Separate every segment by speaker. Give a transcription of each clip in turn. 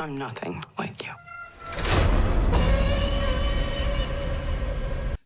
Speaker 1: I'm nothing like you.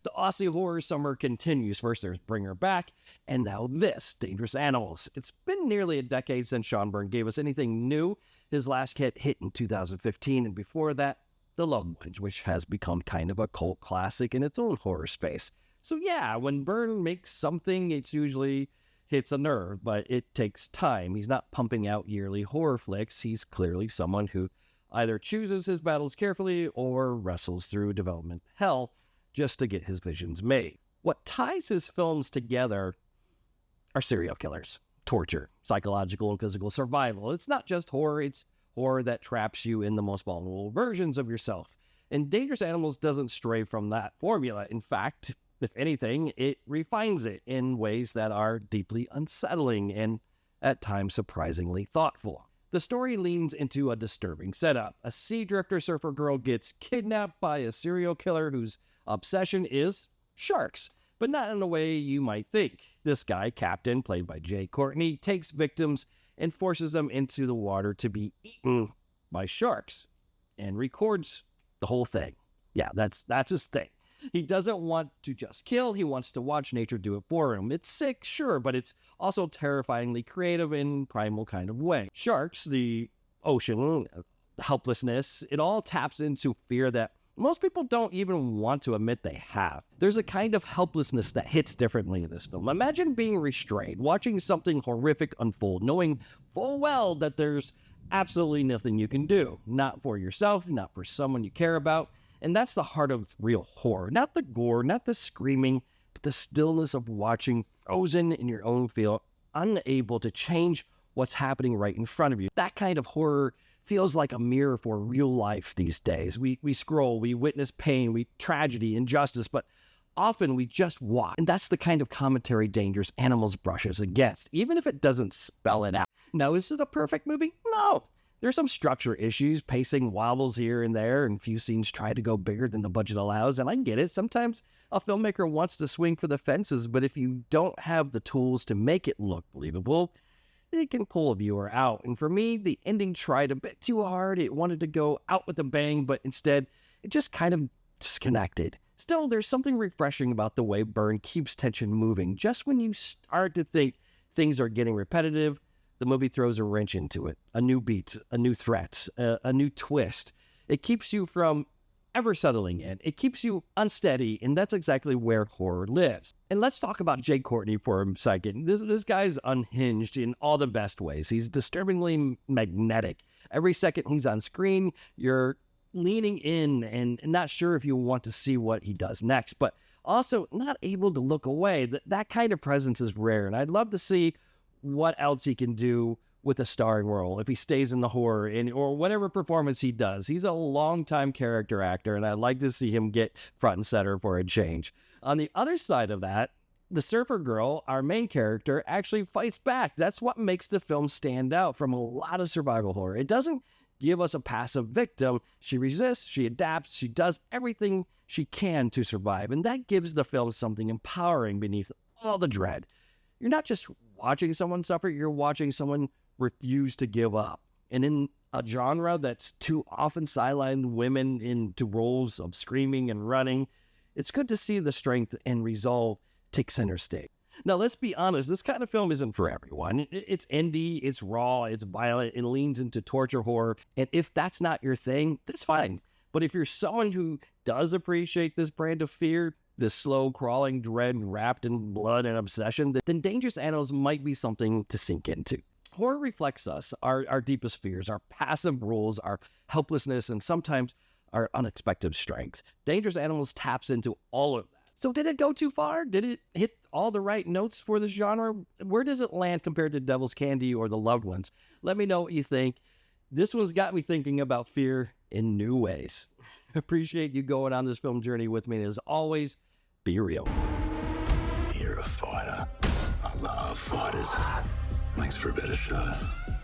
Speaker 2: The Aussie horror summer continues. First there's Bring Her Back, and now this, Dangerous Animals. It's been nearly a decade since Sean Byrne gave us anything new. His last hit in 2015, and before that, The Loved Ones, which has become kind of a cult classic in its own horror space. So yeah, when Byrne makes something, it usually hits a nerve, but it takes time. He's not pumping out yearly horror flicks. He's clearly someone who either chooses his battles carefully or wrestles through development hell just to get his visions made. What ties his films together are serial killers, torture, psychological and physical survival. It's not just horror, it's horror that traps you in the most vulnerable versions of yourself. And Dangerous Animals doesn't stray from that formula. In fact, if anything, it refines it in ways that are deeply unsettling and at times surprisingly thoughtful. The story leans into a disturbing setup. A sea drifter surfer girl gets kidnapped by a serial killer whose obsession is sharks, but not in the way you might think. This guy, Captain, played by Jai Courtney, takes victims and forces them into the water to be eaten by sharks and records the whole thing. Yeah, that's his thing. He doesn't want to just kill, he wants to watch nature do it for him. It's sick, sure, but it's also terrifyingly creative in primal kind of way. Sharks, the ocean, helplessness, it all taps into fear that most people don't even want to admit they have. There's a kind of helplessness that hits differently in this film. Imagine being restrained, watching something horrific unfold, knowing full well that there's absolutely nothing you can do. Not for yourself, not for someone you care about. And that's the heart of real horror. Not the gore, not the screaming, but the stillness of watching frozen in your own field, unable to change what's happening right in front of you. That kind of horror feels like a mirror for real life these days. We scroll, we witness pain, tragedy, injustice, but often we just watch. And that's the kind of commentary Dangerous Animals brushes against, even if it doesn't spell it out. Now, is it a perfect movie? No. There's some structure issues, pacing wobbles here and there, and few scenes try to go bigger than the budget allows, and I get it. Sometimes a filmmaker wants to swing for the fences, but if you don't have the tools to make it look believable, it can pull a viewer out. And for me, the ending tried a bit too hard. It wanted to go out with a bang, but instead, it just kind of disconnected. Still, there's something refreshing about the way Byrne keeps tension moving. Just when you start to think things are getting repetitive, the movie throws a wrench into it. A new beat, a new threat, a new twist. It keeps you from ever settling in. It keeps you unsteady, and that's exactly where horror lives. And let's talk about Jai Courtney for a second. This guy's unhinged in all the best ways. He's disturbingly magnetic. Every second he's on screen, you're leaning in and not sure if you want to see what he does next, but also not able to look away. That kind of presence is rare, and I'd love to see what else he can do with a starring role if he stays in the horror or whatever performance he does. He's a long-time character actor, and I'd like to see him get front and center for a change. On the other side of that, the surfer girl, our main character, actually fights back. That's what makes the film stand out from a lot of survival horror. It doesn't give us a passive victim. She resists, she adapts, she does everything she can to survive, and that gives the film something empowering beneath all the dread. You're not just watching someone suffer, you're watching someone refuse to give up. And in a genre that's too often sidelined women into roles of screaming and running, it's good to see the strength and resolve take center stage. Now, let's be honest, this kind of film isn't for everyone. It's indie, it's raw, it's violent, it leans into torture horror. And if that's not your thing, that's fine. But if you're someone who does appreciate this brand of fear, this slow crawling dread wrapped in blood and obsession, then Dangerous Animals might be something to sink into. Horror reflects us, our deepest fears, our passive roles, our helplessness, and sometimes our unexpected strength. Dangerous Animals taps into all of that. So did it go too far? Did it hit all the right notes for this genre? Where does it land compared to Devil's Candy or The Loved Ones? Let me know what you think. This one's got me thinking about fear in new ways. Appreciate you going on this film journey with me, and as always, be real.
Speaker 3: You're a fighter. I love fighters. Makes for a better show.